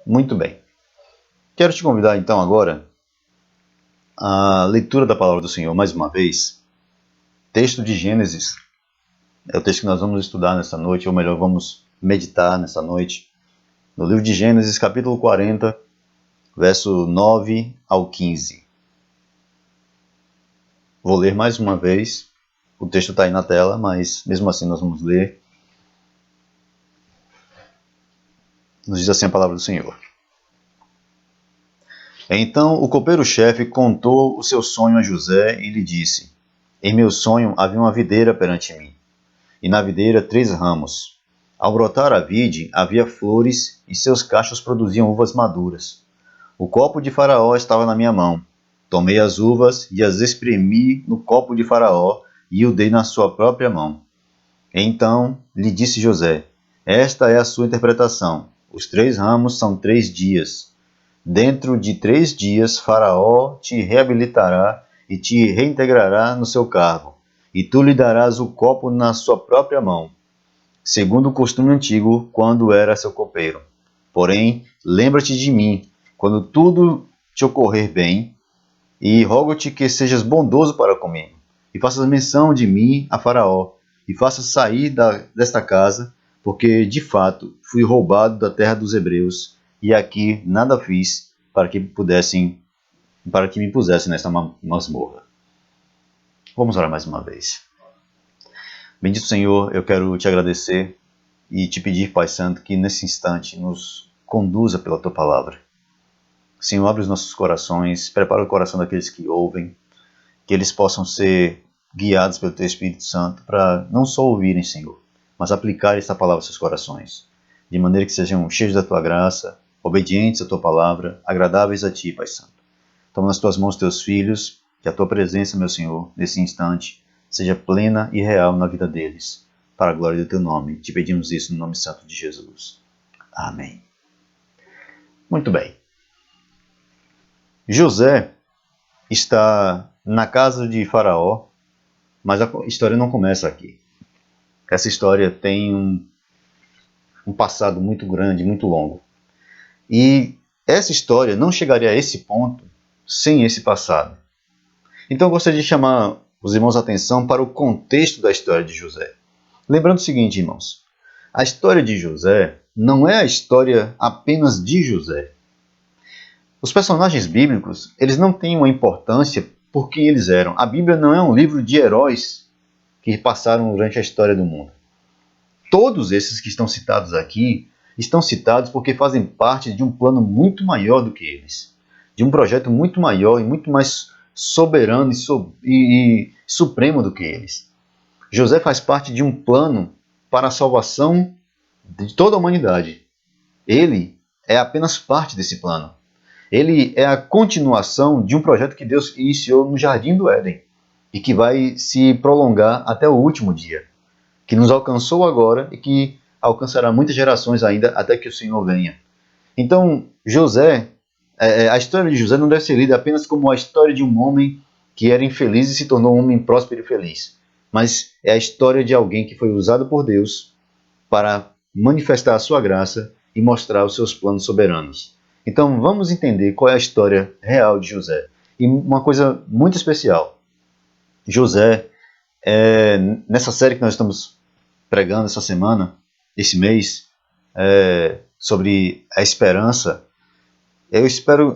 Muito bem. Quero te convidar então agora à leitura da palavra do Senhor mais uma vez. Texto de Gênesis é o texto que nós vamos estudar nessa noite, ou melhor, vamos meditar nessa noite. No livro de Gênesis, capítulo 40, verso 9 ao 15. Vou ler mais uma vez. O texto está aí na tela, mas mesmo assim nós vamos ler. Nos diz assim a palavra do Senhor. Então o copeiro-chefe contou o seu sonho a José e lhe disse: Em meu sonho havia uma videira perante mim, e na videira 3 ramos. Ao brotar a vide, havia flores, e seus cachos produziam uvas maduras. O copo de Faraó estava na minha mão. Tomei as uvas e as espremi no copo de Faraó e o dei na sua própria mão. Então lhe disse José: Esta é a sua interpretação. Os 3 ramos são 3 dias. Dentro de 3 dias, Faraó te reabilitará e te reintegrará no seu cargo, e tu lhe darás o copo na sua própria mão, segundo o costume antigo, quando era seu copeiro. Porém, lembra-te de mim, quando tudo te ocorrer bem, e rogo-te que sejas bondoso para comigo, e faças menção de mim a Faraó, e faças sair desta casa, porque, de fato, fui roubado da terra dos hebreus, e aqui nada fiz para que me pusessem nesta masmorra. Vamos orar mais uma vez. Bendito Senhor, eu quero te agradecer e te pedir, Pai Santo, que nesse instante nos conduza pela Tua Palavra. Senhor, abre os nossos corações, prepara o coração daqueles que ouvem, que eles possam ser guiados pelo Teu Espírito Santo para não só ouvirem, Senhor, mas aplicar esta palavra aos seus corações, de maneira que sejam cheios da Tua graça, obedientes à Tua Palavra, agradáveis a Ti, Pai Santo. Toma nas Tuas mãos Teus filhos, que a Tua presença, meu Senhor, nesse instante, seja plena e real na vida deles, para a glória do Teu nome. Te pedimos isso no nome santo de Jesus. Amém. Muito bem. José está na casa de Faraó, mas a história não começa aqui. Essa história tem um passado muito grande, muito longo. E essa história não chegaria a esse ponto sem esse passado. Então eu gostaria de chamar os irmãos a atenção para o contexto da história de José. Lembrando o seguinte, irmãos, a história de José não é a história apenas de José. Os personagens bíblicos, eles não têm uma importância por quem eles eram. A Bíblia não é um livro de heróis que passaram durante a história do mundo. Todos esses que estão citados aqui, estão citados porque fazem parte de um plano muito maior do que eles. De um projeto muito maior e muito mais soberano e supremo do que eles. José faz parte de um plano para a salvação de toda a humanidade. Ele é apenas parte desse plano. Ele é a continuação de um projeto que Deus iniciou no Jardim do Éden e que vai se prolongar até o último dia, que nos alcançou agora e que alcançará muitas gerações ainda até que o Senhor venha. Então, a história de José não deve ser lida apenas como a história de um homem que era infeliz e se tornou um homem próspero e feliz, mas é a história de alguém que foi usado por Deus para manifestar a sua graça e mostrar os seus planos soberanos. Então vamos entender qual é a história real de José. E uma coisa muito especial, José, nessa série que nós estamos pregando essa semana, esse mês, sobre a esperança,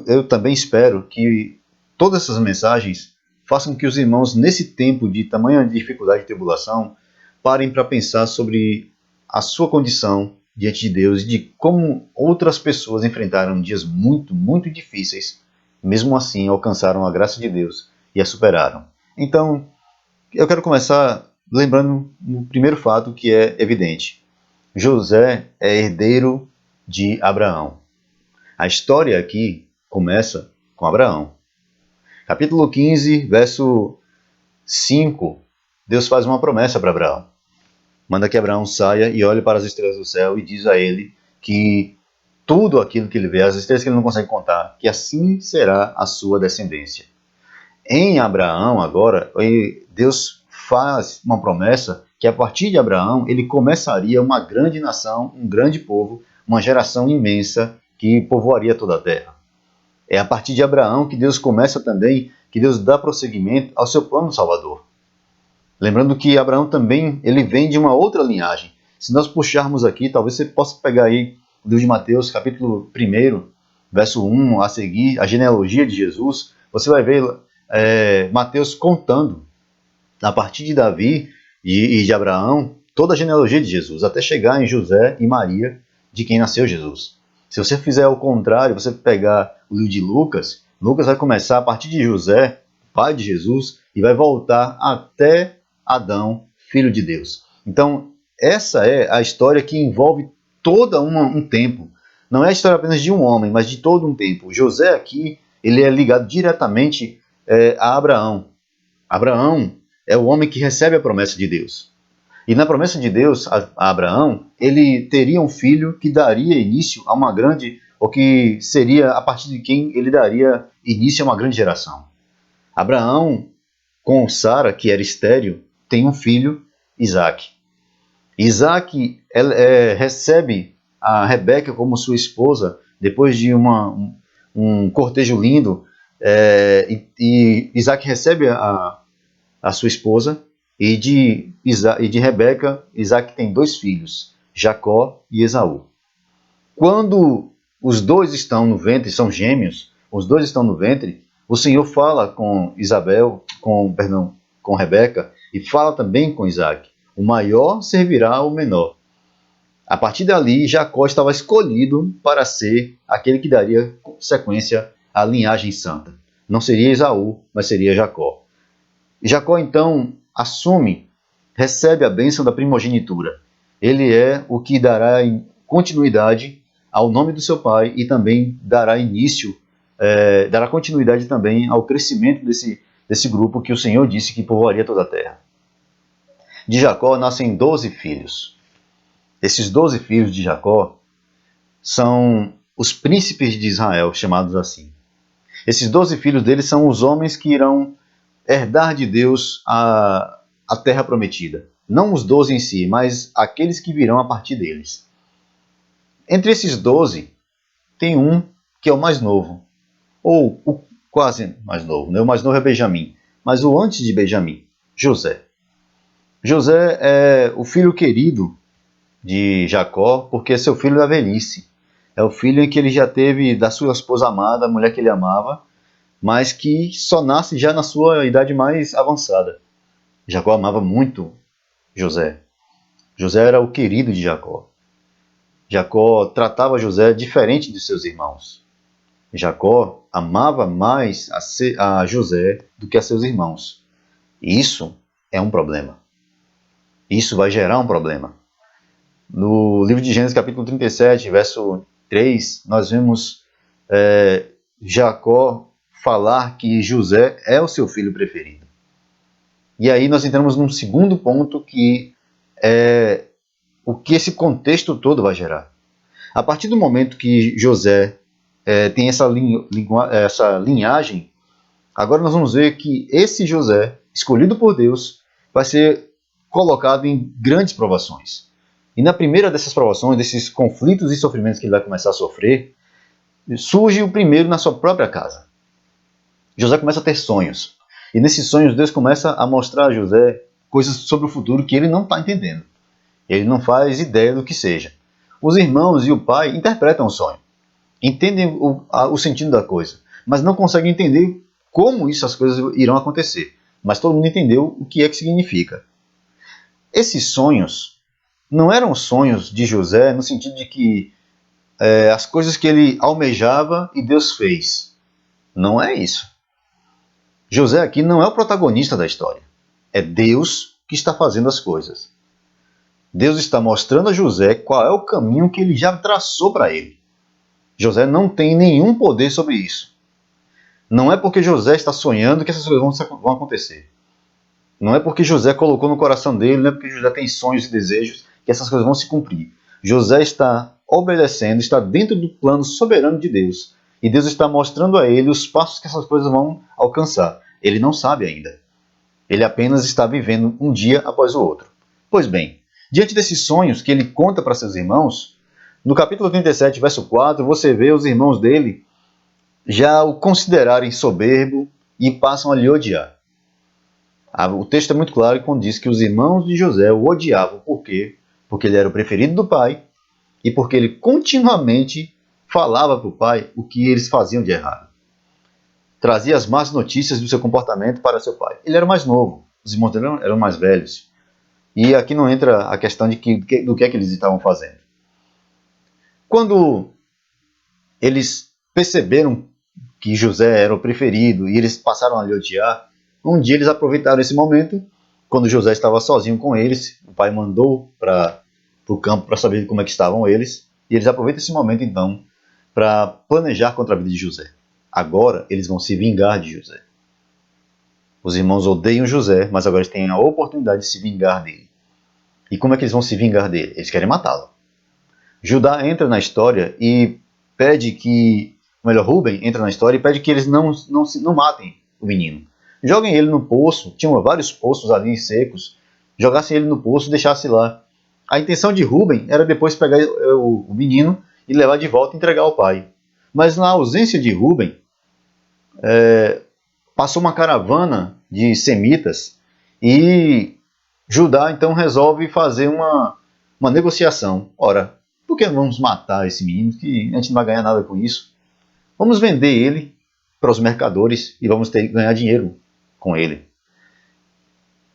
eu também espero que todas essas mensagens façam que os irmãos, nesse tempo de tamanha dificuldade e tribulação, parem para pensar sobre a sua condição diante de Deus e de como outras pessoas enfrentaram dias muito, muito difíceis, mesmo assim alcançaram a graça de Deus e a superaram. Então, eu quero começar lembrando o primeiro fato que é evidente. José é herdeiro de Abraão. A história aqui começa com Abraão. Capítulo 15, verso 5, Deus faz uma promessa para Abraão. Manda que Abraão saia e olhe para as estrelas do céu e diz a ele que tudo aquilo que ele vê, as estrelas que ele não consegue contar, que assim será a sua descendência. Em Abraão, agora, Deus faz uma promessa que a partir de Abraão ele começaria uma grande nação, um grande povo, uma geração imensa que povoaria toda a terra. É a partir de Abraão que Deus começa também, que Deus dá prosseguimento ao seu plano salvador. Lembrando que Abraão também ele vem de uma outra linhagem. Se nós puxarmos aqui, talvez você possa pegar aí o livro de Mateus, capítulo 1, verso 1 a seguir, a genealogia de Jesus. Você vai ver Mateus contando, a partir de Davi e de Abraão, toda a genealogia de Jesus, até chegar em José e Maria, de quem nasceu Jesus. Se você fizer o contrário, você pegar o livro de Lucas, Lucas vai começar a partir de José, pai de Jesus, e vai voltar até Adão, filho de Deus. Então, essa é a história que envolve todo um tempo. Não é a história apenas de um homem, mas de todo um tempo. José aqui, ele é ligado diretamente a Abraão. Abraão é o homem que recebe a promessa de Deus. E na promessa de Deus a Abraão, ele teria um filho que daria início a uma grande, ou que seria a partir de quem ele daria início a uma grande geração. Abraão, com Sara, que era estéril, tem um filho, Isaac. Isaac recebe a Rebeca como sua esposa, depois de um cortejo lindo, e Isaac recebe a sua esposa, e de Rebeca, Isaac tem 2 filhos, Jacó e Esaú. Quando os dois estão no ventre, são gêmeos, os dois estão no ventre, o Senhor fala com com Rebeca, e fala também com Isaac. O maior servirá ao menor. A partir dali, Jacó estava escolhido para ser aquele que daria sequência à linhagem santa. Não seria Esaú, mas seria Jacó. E Jacó então recebe a bênção da primogenitura. Ele é o que dará continuidade ao nome do seu pai e também dará continuidade também ao crescimento desse grupo que o Senhor disse que povoaria toda a terra. De Jacó nascem 12 filhos. Esses 12 filhos de Jacó são os príncipes de Israel, chamados assim. Esses 12 filhos dele são os homens que irão herdar de Deus a terra prometida. Não os 12 em si, mas aqueles que virão a partir deles. Entre esses 12, tem um que é o mais novo, ou o quase mais novo. Né? O mais novo é Benjamim, mas o antes de Benjamim, José. José é o filho querido de Jacó, porque é seu filho da velhice. É o filho em que ele já teve da sua esposa amada, a mulher que ele amava, mas que só nasce já na sua idade mais avançada. Jacó amava muito José. José era o querido de Jacó. Jacó tratava José diferente de seus irmãos. Jacó amava mais a José do que a seus irmãos. Isso é um problema. Isso vai gerar um problema. No livro de Gênesis, capítulo 37, verso 3, nós vemos Jacó falar que José é o seu filho preferido. E aí nós entramos num segundo ponto que é o que esse contexto todo vai gerar. A partir do momento que José tem essa linhagem, agora nós vamos ver que esse José, escolhido por Deus, vai ser colocado em grandes provações. E na primeira dessas provações, desses conflitos e sofrimentos que ele vai começar a sofrer, surge o primeiro na sua própria casa. José começa a ter sonhos. E nesses sonhos Deus começa a mostrar a José coisas sobre o futuro que ele não está entendendo. Ele não faz ideia do que seja. Os irmãos e o pai interpretam o sonho. Entendem o sentido da coisa. Mas não conseguem entender como as coisas irão acontecer. Mas todo mundo entendeu o que é que significa. Esses sonhos não eram sonhos de José no sentido de que as coisas que ele almejava e Deus fez. Não é isso. José aqui não é o protagonista da história. É Deus que está fazendo as coisas. Deus está mostrando a José qual é o caminho que ele já traçou para ele. José não tem nenhum poder sobre isso. Não é porque José está sonhando que essas coisas vão acontecer. Não é porque José colocou no coração dele, não é porque José tem sonhos e desejos que essas coisas vão se cumprir. José está obedecendo, está dentro do plano soberano de Deus. E Deus está mostrando a ele os passos que essas coisas vão alcançar. Ele não sabe ainda. Ele apenas está vivendo um dia após o outro. Pois bem, diante desses sonhos que ele conta para seus irmãos, No capítulo 37, verso 4, você vê os irmãos dele já o considerarem soberbo e passam a lhe odiar. O texto é muito claro quando diz que os irmãos de José o odiavam. Por quê? Porque ele era o preferido do pai e porque ele continuamente falava para o pai o que eles faziam de errado. Trazia as más notícias do seu comportamento para seu pai. Ele era mais novo, os irmãos dele eram mais velhos. E aqui não entra a questão do que é que eles estavam fazendo. Quando eles perceberam que José era o preferido e eles passaram a lhe odiar, um dia eles aproveitaram esse momento, quando José estava sozinho com eles, o pai mandou para o campo para saber como é que estavam eles, e eles aproveitam esse momento então para planejar contra a vida de José. Agora eles vão se vingar de José. Os irmãos odeiam José, mas agora eles têm a oportunidade de se vingar dele. E como é que eles vão se vingar dele? Eles querem matá-lo. Judá entra na história e pede que, Rúben entra na história e pede que eles não matem o menino. Joguem ele no poço, tinham vários poços ali secos, jogassem ele no poço e deixassem lá. A intenção de Rúben era depois pegar o menino e levar de volta e entregar ao pai. Mas na ausência de Rúben, passou uma caravana de semitas e Judá então resolve fazer uma negociação. Ora, por que não vamos matar esse menino, que a gente não vai ganhar nada com isso? Vamos vender ele para os mercadores e vamos ganhar dinheiro com ele.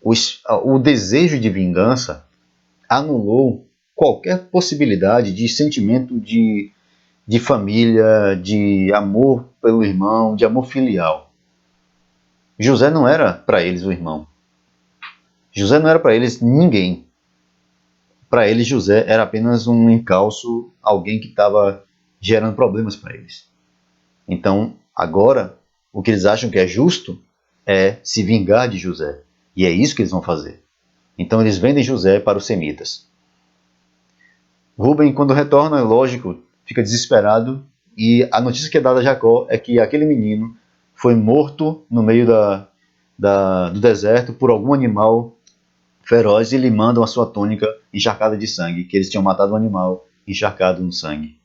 O desejo de vingança anulou qualquer possibilidade de sentimento de família, de amor pelo irmão, de amor filial. José não era para eles o irmão. José não era para eles ninguém. Para eles, José era apenas um encalço, alguém que estava gerando problemas para eles. Então, agora, o que eles acham que é justo é se vingar de José. E é isso que eles vão fazer. Então, eles vendem José para os semitas. Rúben, quando retorna, lógico, fica desesperado. E a notícia que é dada a Jacó é que aquele menino foi morto no meio do deserto por algum animal feroz e lhe mandam a sua túnica encharcada de sangue, que eles tinham matado um animal encharcado no sangue.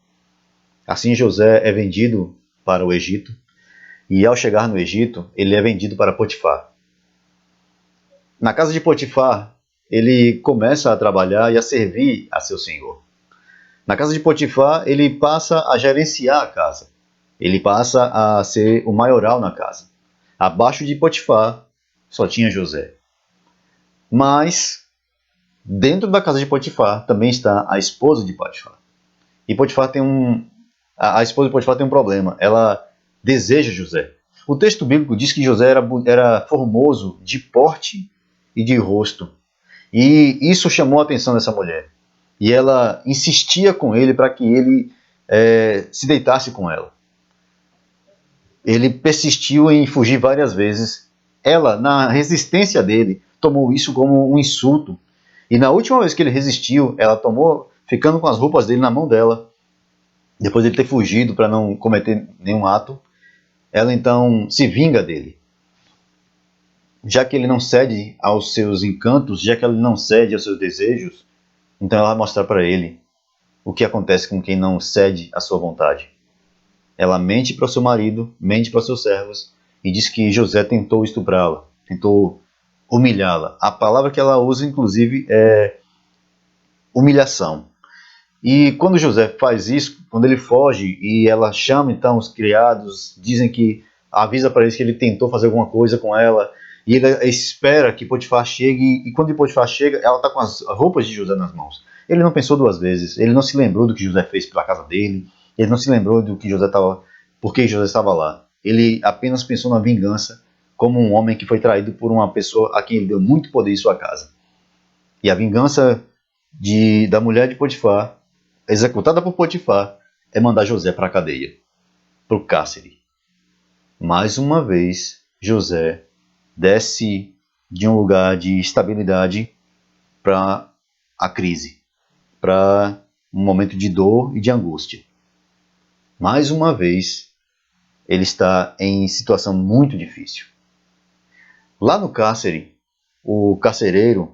Assim José é vendido para o Egito, e ao chegar no Egito, ele é vendido para Potifar. Na casa de Potifar, ele começa a trabalhar e a servir a seu senhor. Na casa de Potifar, ele passa a gerenciar a casa. Ele passa a ser o maioral na casa. Abaixo de Potifar, só tinha José. Mas, dentro da casa de Potifar, também está a esposa de Potifar. E Potifar a esposa de Potifar tem um problema. Ela deseja José. O texto bíblico diz que José era formoso de porte e de rosto. E isso chamou a atenção dessa mulher. E ela insistia com ele para que ele se deitasse com ela. Ele persistiu em fugir várias vezes. Ela, na resistência dele, tomou isso como um insulto. E na última vez que ele resistiu, ela tomou, ficando com as roupas dele na mão dela, depois de ele ter fugido para não cometer nenhum ato, ela então se vinga dele. Já que ele não cede aos seus encantos, já que ele não cede aos seus desejos, então ela vai mostrar para ele o que acontece com quem não cede à sua vontade. Ela mente para o seu marido, mente para os seus servos e diz que José tentou estuprá-la, tentou humilhá-la. A palavra que ela usa, inclusive, é humilhação. E quando José faz isso, quando ele foge e ela chama então os criados, dizem que avisa para eles que ele tentou fazer alguma coisa com ela, e ele espera que Potifar chegue, e quando Potifar chega, ela está com as roupas de José nas mãos. Ele não pensou duas vezes, ele não se lembrou do que José fez pela casa dele, ele não se lembrou do que José estava, por que José estava lá. Ele apenas pensou na vingança, como um homem que foi traído por uma pessoa a quem ele deu muito poder em sua casa. E a vingança da mulher de Potifar, executada por Potifar, é mandar José para a cadeia, para o cárcere. Mais uma vez, José desce de um lugar de estabilidade para a crise, para um momento de dor e de angústia. Mais uma vez, ele está em situação muito difícil. Lá no cárcere, o carcereiro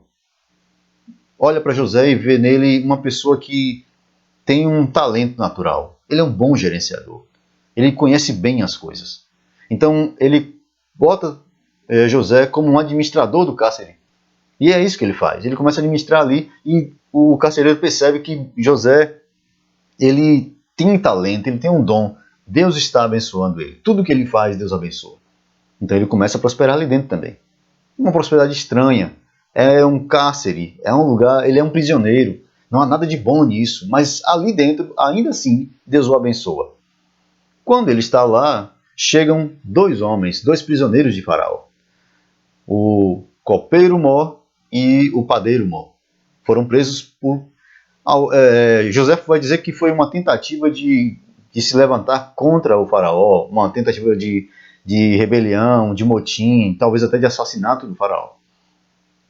olha para José e vê nele uma pessoa que tem um talento natural. Ele é um bom gerenciador. Ele conhece bem as coisas. Então ele bota José como um administrador do cárcere. E é isso que ele faz. Ele começa a administrar ali e o carcereiro percebe que José, ele tem talento, ele tem um dom. Deus está abençoando ele. Tudo que ele faz, Deus abençoa. Então ele começa a prosperar ali dentro também. Uma prosperidade estranha. É um cárcere, é um lugar, ele é um prisioneiro. Não há nada de bom nisso, mas ali dentro, ainda assim, Deus o abençoa. Quando ele está lá, chegam dois homens, dois prisioneiros de Faraó. O copeiro Mó e o padeiro Mó. Foram presos por... José vai dizer que foi uma tentativa de se levantar contra o Faraó, uma tentativa de rebelião, de motim, talvez até de assassinato do Faraó.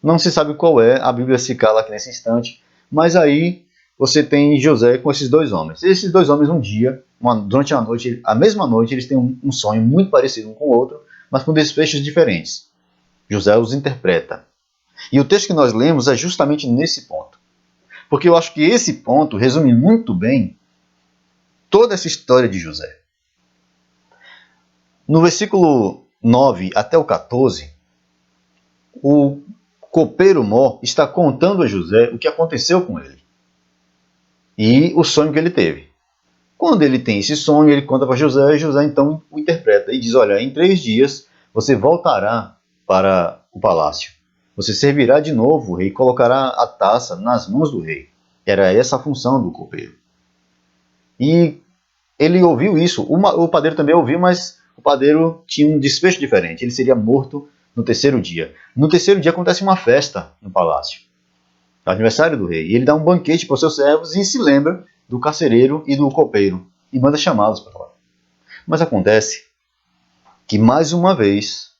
Não se sabe qual é, a Bíblia se cala aqui nesse instante, mas aí você tem José com esses dois homens. Esses dois homens um dia, durante a noite, a mesma noite, eles têm um sonho muito parecido um com o outro, mas com desfechos diferentes. José os interpreta. E o texto que nós lemos é justamente nesse ponto. Porque eu acho que esse ponto resume muito bem toda essa história de José. No versículo 9 até o 14, o copeiro Mó está contando a José o que aconteceu com ele e o sonho que ele teve. Quando ele tem esse sonho, ele conta para José, e José então o interpreta e diz: olha, em 3 dias você voltará para o palácio. Você servirá de novo o rei e colocará a taça nas mãos do rei. Era essa a função do copeiro. E ele ouviu isso. O padeiro também ouviu, mas o padeiro tinha um desfecho diferente. Ele seria morto no 3º dia. No 3º dia acontece uma festa no palácio. É o aniversário do rei. E ele dá um banquete para os seus servos e se lembra do carcereiro e do copeiro. E manda chamá-los para lá. Mas acontece que mais uma vez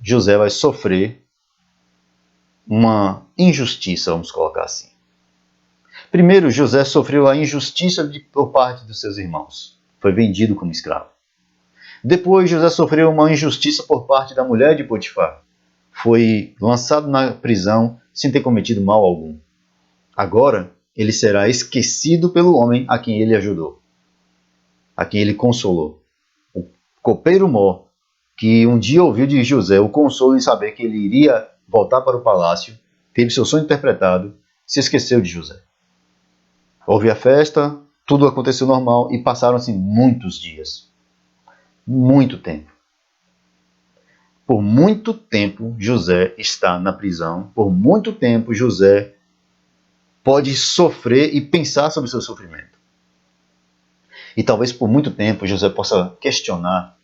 José vai sofrer uma injustiça, vamos colocar assim. Primeiro, José sofreu a injustiça por parte dos seus irmãos. Foi vendido como escravo. Depois, José sofreu uma injustiça por parte da mulher de Potifar. Foi lançado na prisão sem ter cometido mal algum. Agora, ele será esquecido pelo homem a quem ele ajudou, a quem ele consolou. O copeiro Mó, que um dia ouviu de José o consolo em saber que ele iria voltar para o palácio, teve seu sonho interpretado, se esqueceu de José. Houve a festa, tudo aconteceu normal e passaram-se muitos dias. Muito tempo. Por muito tempo José está na prisão, por muito tempo José pode sofrer e pensar sobre seu sofrimento. E talvez por muito tempo José possa questionar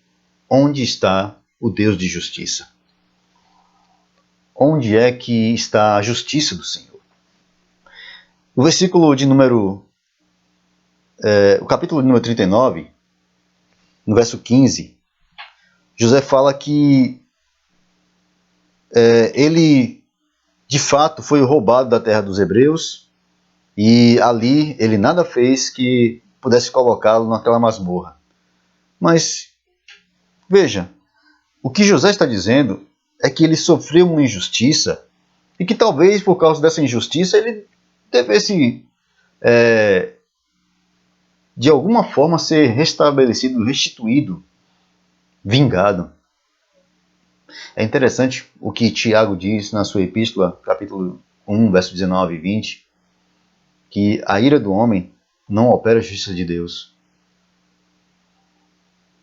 onde está o Deus de justiça. Onde é que está a justiça do Senhor? O versículo de número... o capítulo de número 39, no verso 15, José fala que ele, de fato, foi roubado da terra dos hebreus e ali ele nada fez que pudesse colocá-lo naquela masmorra. Mas, veja, o que José está dizendo é que ele sofreu uma injustiça e que talvez por causa dessa injustiça ele devesse, de alguma forma, ser restabelecido, restituído, vingado. É interessante o que Tiago diz na sua epístola, capítulo 1, verso 19 e 20, que a ira do homem não opera a justiça de Deus.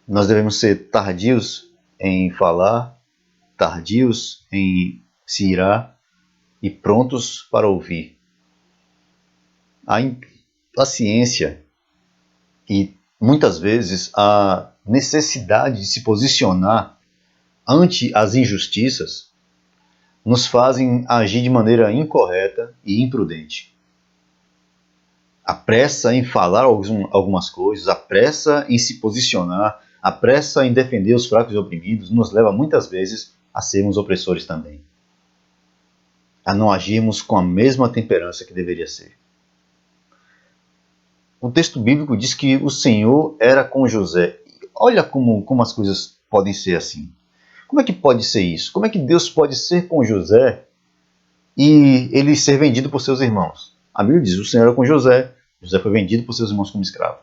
Nós devemos ser tardios em falar, tardios em se irar e prontos para ouvir. A impaciência e muitas vezes a necessidade de se posicionar ante as injustiças nos fazem agir de maneira incorreta e imprudente. A pressa em falar algumas coisas, a pressa em se posicionar, a pressa em defender os fracos e oprimidos nos leva muitas vezes a sermos opressores também. A não agirmos com a mesma temperança que deveria ser. O texto bíblico diz que o Senhor era com José. Olha como as coisas podem ser assim. Como é que pode ser isso? Como é que Deus pode ser com José e ele ser vendido por seus irmãos? A Bíblia diz: o Senhor era com José, José foi vendido por seus irmãos como escravo.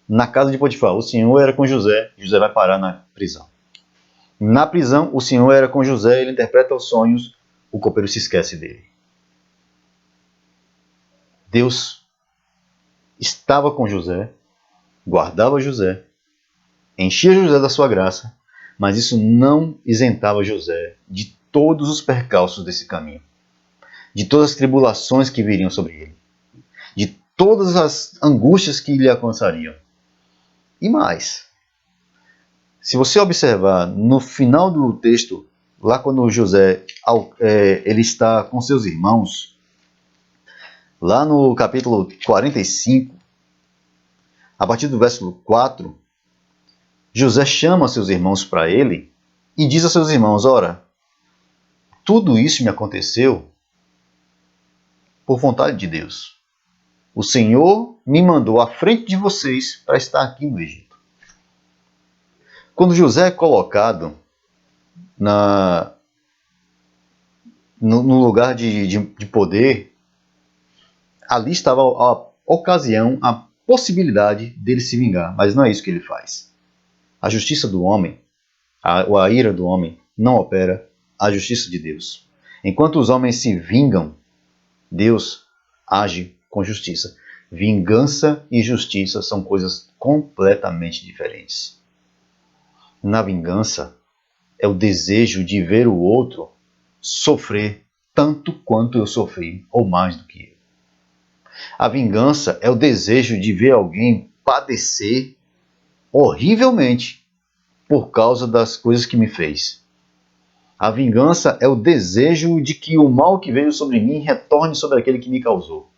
Na casa de Potifar, o Senhor era com José. José vai parar na prisão. Na prisão, o Senhor era com José. Ele interpreta os sonhos. O copeiro se esquece dele. Deus estava com José, guardava José, enchia José da sua graça, mas isso não isentava José de todos os percalços desse caminho, de todas as tribulações que viriam sobre ele, de todas as angústias que lhe alcançariam. E mais, se você observar no final do texto, lá quando José ele está com seus irmãos, lá no capítulo 45, a partir do versículo 4, José chama seus irmãos para ele e diz a seus irmãos: ora, tudo isso me aconteceu por vontade de Deus. O Senhor me mandou à frente de vocês para estar aqui no Egito. Quando José é colocado no lugar de poder, ali estava a ocasião, a possibilidade dele se vingar, mas não é isso que ele faz. A justiça do homem, a ira do homem, não opera a justiça de Deus. Enquanto os homens se vingam, Deus age com justiça. Vingança e justiça são coisas completamente diferentes. Na vingança, é o desejo de ver o outro sofrer tanto quanto eu sofri, ou mais do que eu. A vingança é o desejo de ver alguém padecer horrivelmente por causa das coisas que me fez. A vingança é o desejo de que o mal que veio sobre mim retorne sobre aquele que me causou.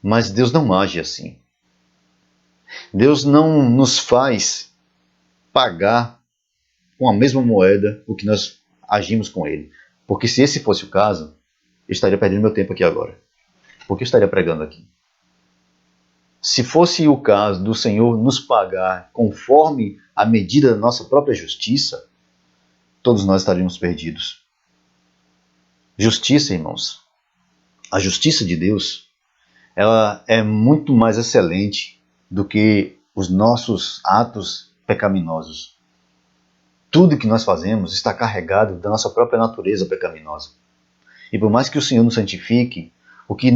Mas Deus não age assim. Deus não nos faz pagar com a mesma moeda o que nós agimos com Ele. Porque se esse fosse o caso, eu estaria perdendo meu tempo aqui agora. Porque eu estaria pregando aqui. Se fosse o caso do Senhor nos pagar conforme a medida da nossa própria justiça, todos nós estaríamos perdidos. Justiça, irmãos. A justiça de Deus, ela é muito mais excelente do que os nossos atos pecaminosos. Tudo que nós fazemos está carregado da nossa própria natureza pecaminosa. E por mais que o Senhor nos santifique, o que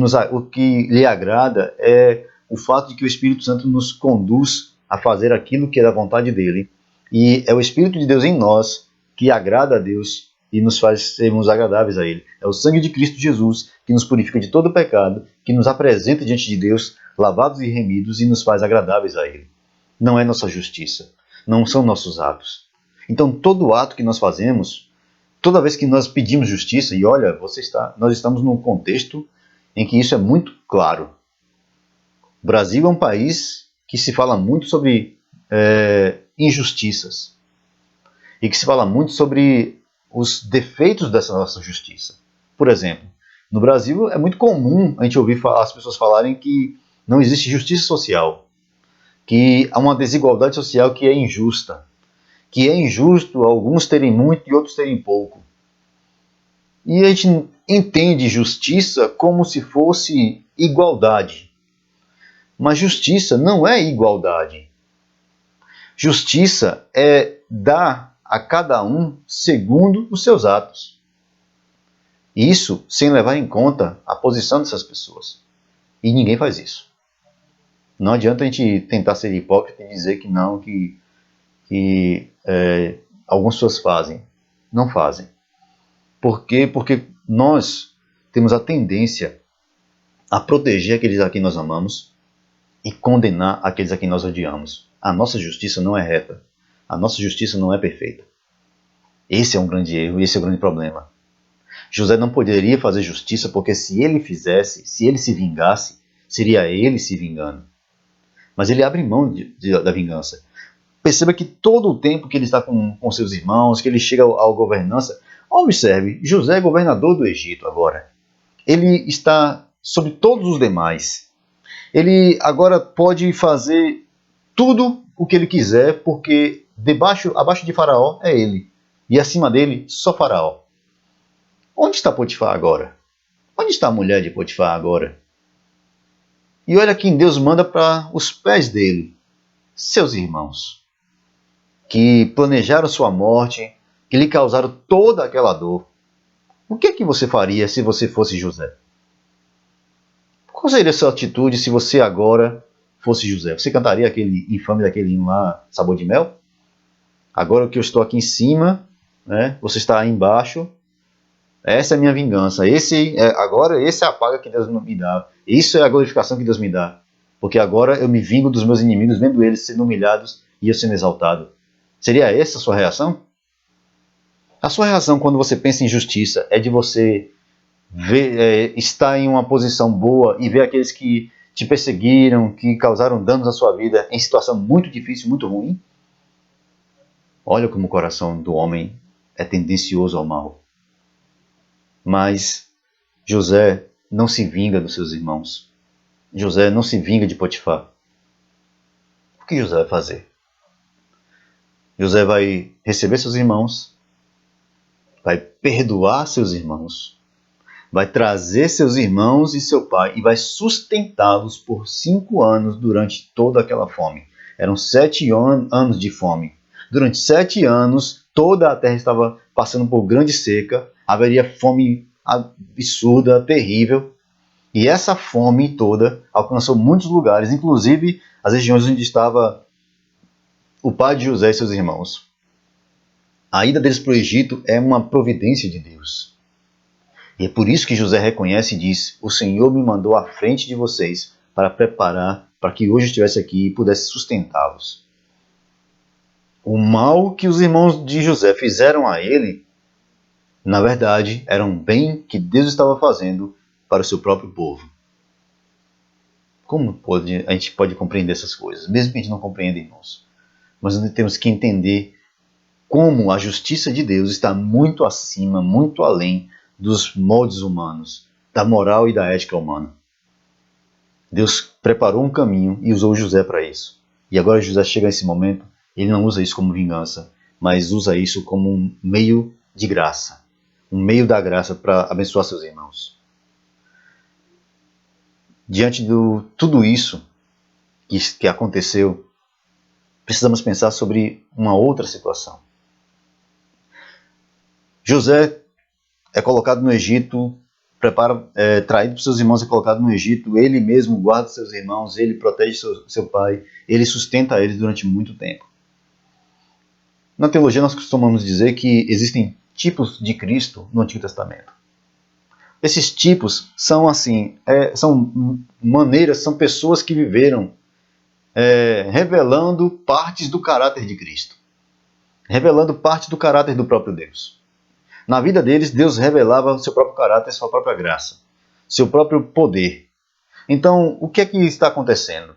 lhe agrada é o fato de que o Espírito Santo nos conduz a fazer aquilo que é da vontade dele. E é o Espírito de Deus em nós que agrada a Deus e nos faz sermos agradáveis a Ele. É o sangue de Cristo Jesus que nos purifica de todo pecado, que nos apresenta diante de Deus, lavados e remidos, e nos faz agradáveis a Ele. Não é nossa justiça, não são nossos atos. Então todo ato que nós fazemos, toda vez que nós pedimos justiça, e olha, nós estamos num contexto em que isso é muito claro. O Brasil é um país que se fala muito sobre injustiças e que se fala muito sobre os defeitos dessa nossa justiça. Por exemplo, no Brasil é muito comum a gente ouvir as pessoas falarem que não existe justiça social, que há uma desigualdade social que é injusta, que é injusto alguns terem muito e outros terem pouco. E a gente entende justiça como se fosse igualdade. Mas justiça não é igualdade. Justiça é dar a cada um segundo os seus atos. Isso sem levar em conta a posição dessas pessoas. E ninguém faz isso. Não adianta a gente tentar ser hipócrita e dizer que não, que algumas pessoas fazem. Não fazem. Por quê? Porque nós temos a tendência a proteger aqueles a quem nós amamos e condenar aqueles a quem nós odiamos. A nossa justiça não é reta. A nossa justiça não é perfeita. Esse é um grande erro e esse é o grande problema. José não poderia fazer justiça porque se ele fizesse, se ele se vingasse, seria ele se vingando. Mas ele abre mão da vingança. Perceba que todo o tempo que ele está com seus irmãos, que ele chega à governança, observe, José é governador do Egito agora. Ele está sobre todos os demais. Ele agora pode fazer tudo o que ele quiser, porque abaixo de Faraó é ele. E acima dele, só Faraó. Onde está Potifar agora? Onde está a mulher de Potifar agora? E olha quem Deus manda para os pés dele, seus irmãos, que planejaram sua morte, que lhe causaram toda aquela dor. O que é que você faria se você fosse José? Qual seria a sua atitude se você agora fosse José? Você cantaria aquele infame daquele hino lá, Sabor de Mel? Agora que eu estou aqui em cima, né, você está aí embaixo, essa é a minha vingança. Agora essa é a paga que Deus me dá. Isso é a glorificação que Deus me dá. Porque agora eu me vingo dos meus inimigos, vendo eles sendo humilhados e eu sendo exaltado. Seria essa a sua reação? A sua reação quando você pensa em justiça é de você estar em uma posição boa e ver aqueles que te perseguiram, que causaram danos à sua vida em situação muito difícil, muito ruim? Olha como o coração do homem é tendencioso ao mal. Mas José não se vinga dos seus irmãos. José não se vinga de Potifar. O que José vai fazer? José vai receber seus irmãos, vai perdoar seus irmãos, vai trazer seus irmãos e seu pai e vai sustentá-los por 5 anos durante toda aquela fome. Eram 7 anos de fome. Durante 7 anos, toda a terra estava passando por grande seca, haveria fome absurda, terrível. E essa fome toda alcançou muitos lugares, inclusive as regiões onde estava o pai de José e seus irmãos. A ida deles para o Egito é uma providência de Deus. E é por isso que José reconhece e diz: o Senhor me mandou à frente de vocês para preparar para que hoje eu estivesse aqui e pudesse sustentá-los. O mal que os irmãos de José fizeram a ele, na verdade, era um bem que Deus estava fazendo para o seu próprio povo. Como a gente pode compreender essas coisas? Mesmo que a gente não compreenda, irmãos. Mas nós temos que entender como a justiça de Deus está muito acima, muito além dos moldes humanos, da moral e da ética humana. Deus preparou um caminho e usou José para isso. E agora José chega nesse momento, ele não usa isso como vingança, mas usa isso como um meio de graça, um meio da graça para abençoar seus irmãos. Diante de tudo isso que aconteceu, precisamos pensar sobre uma outra situação. José é colocado no Egito, traído por seus irmãos, é colocado no Egito, ele mesmo guarda seus irmãos, ele protege seu pai, ele sustenta eles durante muito tempo. Na teologia nós costumamos dizer que existem tipos de Cristo no Antigo Testamento. Esses tipos são são maneiras, são pessoas que viveram revelando partes do caráter de Cristo, revelando parte do caráter do próprio Deus. Na vida deles, Deus revelava o seu próprio caráter, sua própria graça, seu próprio poder. Então, o que é que está acontecendo?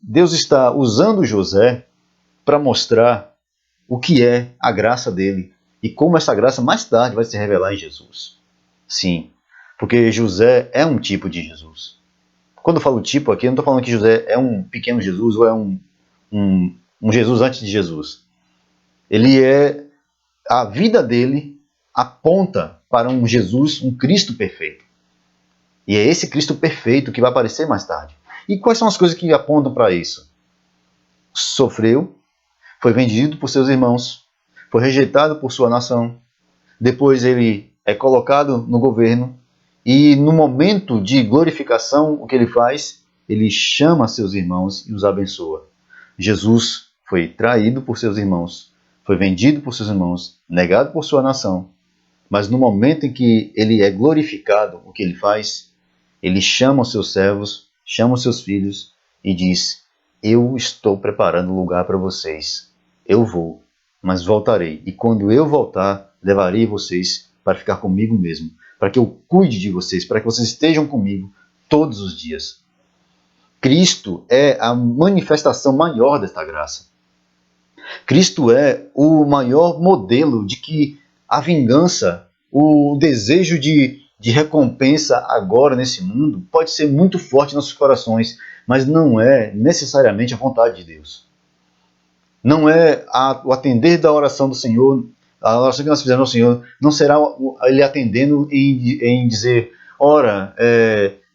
Deus está usando José para mostrar o que é a graça dele e como essa graça mais tarde vai se revelar em Jesus. Sim, porque José é um tipo de Jesus. Quando eu falo tipo aqui, eu não estou falando que José é um pequeno Jesus ou é um Jesus antes de Jesus. A vida dele aponta para um Jesus, um Cristo perfeito. E é esse Cristo perfeito que vai aparecer mais tarde. E quais são as coisas que apontam para isso? Sofreu, foi vendido por seus irmãos, foi rejeitado por sua nação, depois ele é colocado no governo e no momento de glorificação, o que ele faz? Ele chama seus irmãos e os abençoa. Jesus foi traído por seus irmãos, foi vendido por seus irmãos, negado por sua nação, mas no momento em que ele é glorificado, o que ele faz? Ele chama os seus servos, chama os seus filhos e diz: eu estou preparando lugar para vocês. Eu vou, mas voltarei. E quando eu voltar, levarei vocês para ficar comigo mesmo, para que eu cuide de vocês, para que vocês estejam comigo todos os dias. Cristo é a manifestação maior desta graça. Cristo é o maior modelo de que a vingança, o desejo de recompensa agora nesse mundo pode ser muito forte em nossos corações, mas não é necessariamente a vontade de Deus. Não é o atender da oração do Senhor, a oração que nós fizemos ao Senhor, não será Ele atendendo em dizer: ora,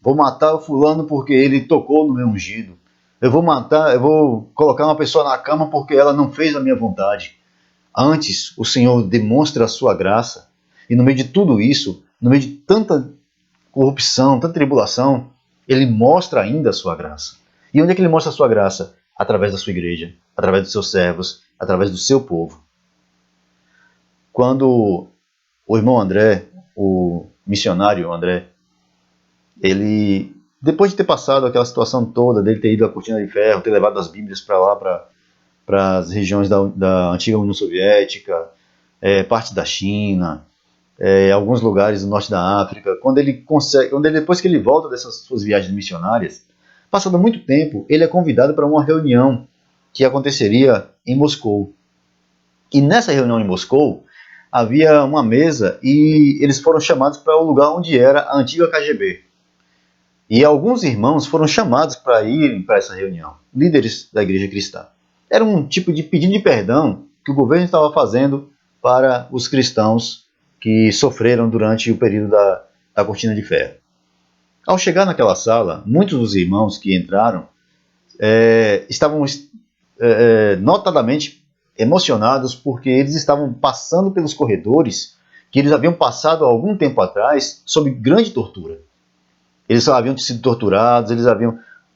vou matar o fulano porque ele tocou no meu ungido. Eu vou colocar uma pessoa na cama porque ela não fez a minha vontade. Antes, o Senhor demonstra a sua graça, e no meio de tudo isso, no meio de tanta corrupção, tanta tribulação, ele mostra ainda a sua graça. E onde é que ele mostra a sua graça? Através da sua igreja, através dos seus servos, através do seu povo. Quando o irmão André, o missionário André, ele, depois de ter passado aquela situação toda, dele ter ido à Cortina de Ferro, ter levado as Bíblias para lá, para as regiões da antiga União Soviética, parte da China, alguns lugares do norte da África, depois que ele volta dessas suas viagens missionárias, passado muito tempo, ele é convidado para uma reunião que aconteceria em Moscou. E nessa reunião em Moscou, havia uma mesa e eles foram chamados para o lugar onde era a antiga KGB. E alguns irmãos foram chamados para irem para essa reunião, líderes da igreja cristã. Era um tipo de pedido de perdão que o governo estava fazendo para os cristãos que sofreram durante o período da Cortina de Ferro. Ao chegar naquela sala, muitos dos irmãos que entraram estavam notadamente emocionados porque eles estavam passando pelos corredores que eles haviam passado há algum tempo atrás sob grande tortura. Eles haviam sido torturados,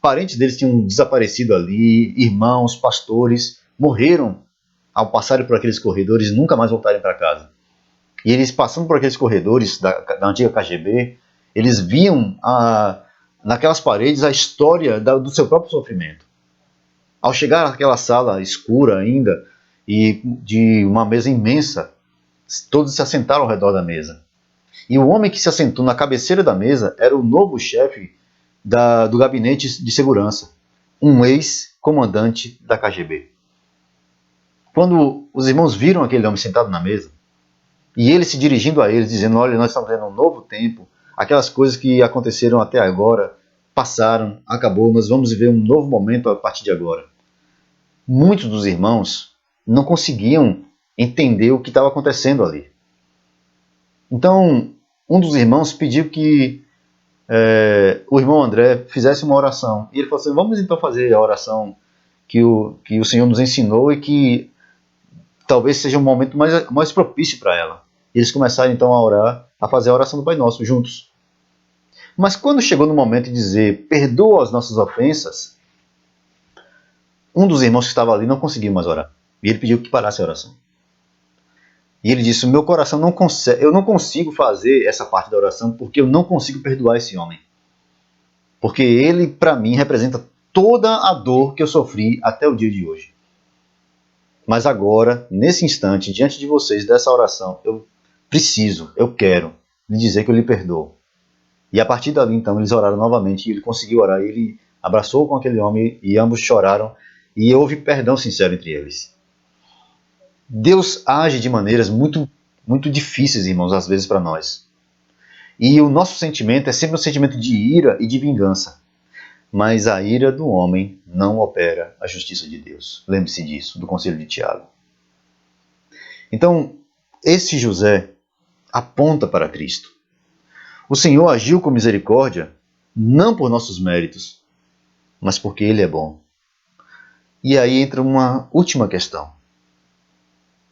parentes deles tinham desaparecido ali, irmãos, pastores, morreram ao passarem por aqueles corredores e nunca mais voltarem para casa. E eles passando por aqueles corredores da antiga KGB, eles viam naquelas paredes a história do seu próprio sofrimento. Ao chegar àquela sala escura ainda, e de uma mesa imensa, todos se assentaram ao redor da mesa. E o homem que se assentou na cabeceira da mesa era o novo chefe do gabinete de segurança, um ex-comandante da KGB. Quando os irmãos viram aquele homem sentado na mesa, e ele se dirigindo a eles, dizendo: olha, nós estamos vendo um novo tempo, aquelas coisas que aconteceram até agora passaram, acabou, nós vamos viver um novo momento a partir de agora. Muitos dos irmãos não conseguiam entender o que estava acontecendo ali. Então, um dos irmãos pediu que o irmão André fizesse uma oração. E ele falou assim: vamos então fazer a oração que o Senhor nos ensinou e que talvez seja um momento mais propício para ela. E eles começaram então a orar, a fazer a oração do Pai Nosso juntos. Mas quando chegou no momento de dizer: perdoa as nossas ofensas, um dos irmãos que estava ali não conseguiu mais orar. E ele pediu que parasse a oração. E ele disse: meu coração não consegue, eu não consigo fazer essa parte da oração porque eu não consigo perdoar esse homem. Porque ele, para mim, representa toda a dor que eu sofri até o dia de hoje. Mas agora, nesse instante, diante de vocês, dessa oração, eu quero lhe dizer que eu lhe perdoo. E a partir dali, então, eles oraram novamente e ele conseguiu orar. Ele abraçou com aquele homem e ambos choraram e houve perdão sincero entre eles. Deus age de maneiras muito, muito difíceis, irmãos, às vezes para nós. E o nosso sentimento é sempre um sentimento de ira e de vingança. Mas a ira do homem não opera a justiça de Deus. Lembre-se disso, do conselho de Tiago. Então, esse José aponta para Cristo. O Senhor agiu com misericórdia, não por nossos méritos, mas porque Ele é bom. E aí entra uma última questão.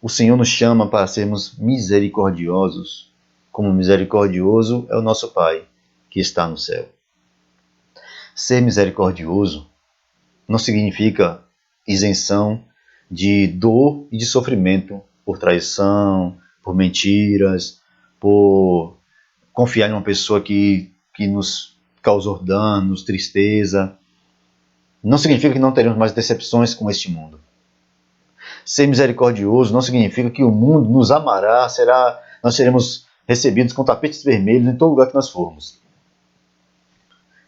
O Senhor nos chama para sermos misericordiosos, como misericordioso é o nosso Pai, que está no céu. Ser misericordioso não significa isenção de dor e de sofrimento por traição, por mentiras, por confiar em uma pessoa que nos causou danos, tristeza. Não significa que não teremos mais decepções com este mundo. Ser misericordioso não significa que o mundo nos amará, nós seremos recebidos com tapetes vermelhos em todo lugar que nós formos.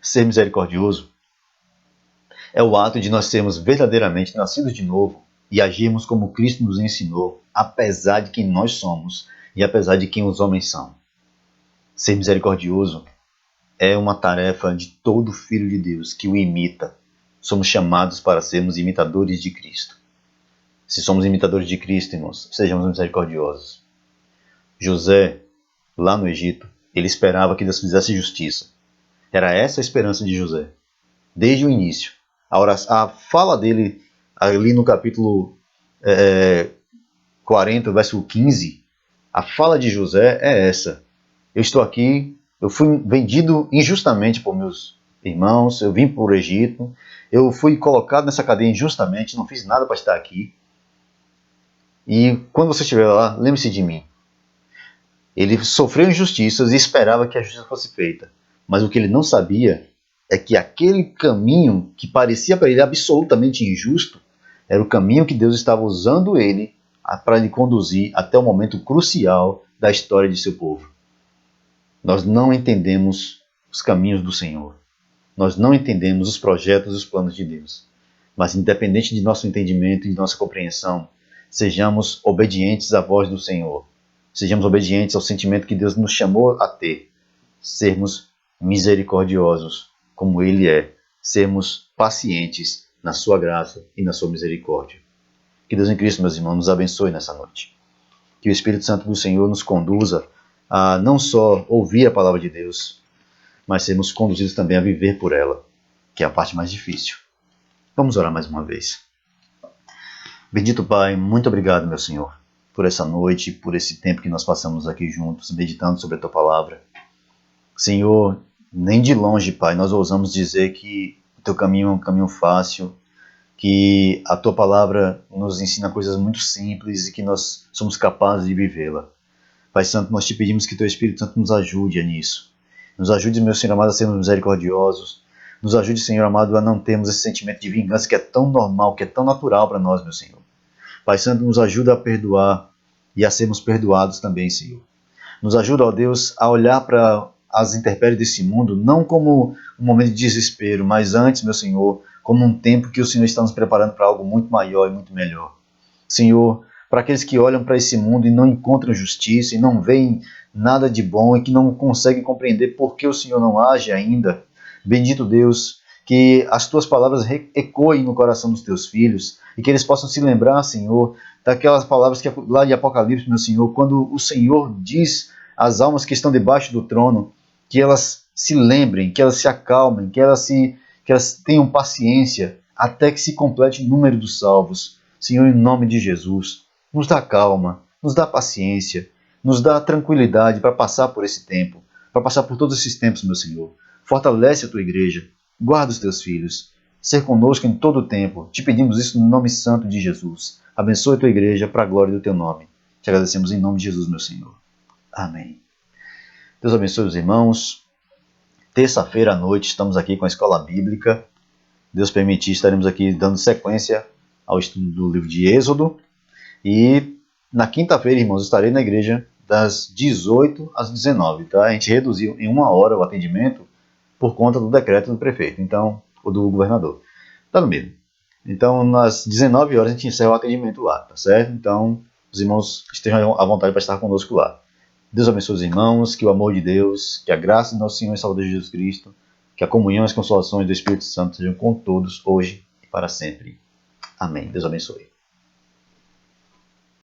Ser misericordioso é o ato de nós sermos verdadeiramente nascidos de novo e agirmos como Cristo nos ensinou, apesar de quem nós somos e apesar de quem os homens são. Ser misericordioso é uma tarefa de todo filho de Deus que o imita. Somos chamados para sermos imitadores de Cristo. Se somos imitadores de Cristo, irmãos, sejamos misericordiosos. José, lá no Egito, ele esperava que Deus fizesse justiça. Era essa a esperança de José, desde o início. A fala dele, ali no capítulo 40, versículo 15, a fala de José é essa. Eu estou aqui, eu fui vendido injustamente por meus irmãos, eu vim para o Egito, eu fui colocado nessa cadeia injustamente, não fiz nada para estar aqui. E quando você estiver lá, lembre-se de mim. Ele sofreu injustiças e esperava que a justiça fosse feita. Mas o que ele não sabia é que aquele caminho que parecia para ele absolutamente injusto era o caminho que Deus estava usando ele para lhe conduzir até o momento crucial da história de seu povo. Nós não entendemos os caminhos do Senhor. Nós não entendemos os projetos e os planos de Deus. Mas independente de nosso entendimento e de nossa compreensão, sejamos obedientes à voz do Senhor. Sejamos obedientes ao sentimento que Deus nos chamou a ter. Sermos misericordiosos, como Ele é. Sermos pacientes na sua graça e na sua misericórdia. Que Deus em Cristo, meus irmãos, nos abençoe nessa noite. Que o Espírito Santo do Senhor nos conduza a não só ouvir a palavra de Deus, mas sermos conduzidos também a viver por ela, que é a parte mais difícil. Vamos orar mais uma vez. Bendito Pai, muito obrigado, meu Senhor, por essa noite, por esse tempo que nós passamos aqui juntos, meditando sobre a Tua Palavra. Senhor, nem de longe, Pai, nós ousamos dizer que o Teu caminho é um caminho fácil, que a Tua Palavra nos ensina coisas muito simples e que nós somos capazes de vivê-la. Pai Santo, nós te pedimos que Teu Espírito Santo nos ajude nisso. Nos ajude, meu Senhor amado, a sermos misericordiosos. Nos ajude, Senhor amado, a não termos esse sentimento de vingança que é tão normal, que é tão natural para nós, meu Senhor. Pai Santo, nos ajuda a perdoar e a sermos perdoados também, Senhor. Nos ajuda, ó Deus, a olhar para as intempéries desse mundo, não como um momento de desespero, mas antes, meu Senhor, como um tempo que o Senhor está nos preparando para algo muito maior e muito melhor. Senhor, para aqueles que olham para esse mundo e não encontram justiça e não veem nada de bom e que não conseguem compreender por que o Senhor não age ainda, bendito Deus, que as Tuas palavras ecoem no coração dos Teus filhos e que eles possam se lembrar, Senhor, daquelas palavras que lá de Apocalipse, meu Senhor, quando o Senhor diz às almas que estão debaixo do trono, que elas se lembrem, que elas se acalmem, que elas tenham paciência até que se complete o número dos salvos. Senhor, em nome de Jesus, nos dá calma, nos dá paciência, nos dá tranquilidade para passar por esse tempo, para passar por todos esses tempos, meu Senhor. Fortalece a Tua igreja, guarda os Teus filhos, ser conosco em todo o tempo. Te pedimos isso no nome santo de Jesus. Abençoe a Tua igreja para a glória do Teu nome. Te agradecemos em nome de Jesus, meu Senhor. Amém. Deus abençoe os irmãos. Terça-feira à noite estamos aqui com a Escola Bíblica. Deus permitir, estaremos aqui dando sequência ao estudo do livro de Êxodo. E na quinta-feira, irmãos, estarei na igreja das 18 às 19. Tá? A gente reduziu em 1 hora o atendimento por conta do decreto do prefeito, então, ou do governador. Tá no mesmo. Então, nas 19 horas a gente encerra o atendimento lá, tá certo? Então, os irmãos estejam à vontade para estar conosco lá. Deus abençoe os irmãos, que o amor de Deus, que a graça do nosso Senhor e Salvador Jesus Cristo, que a comunhão e as consolações do Espírito Santo sejam com todos, hoje e para sempre. Amém. Deus abençoe.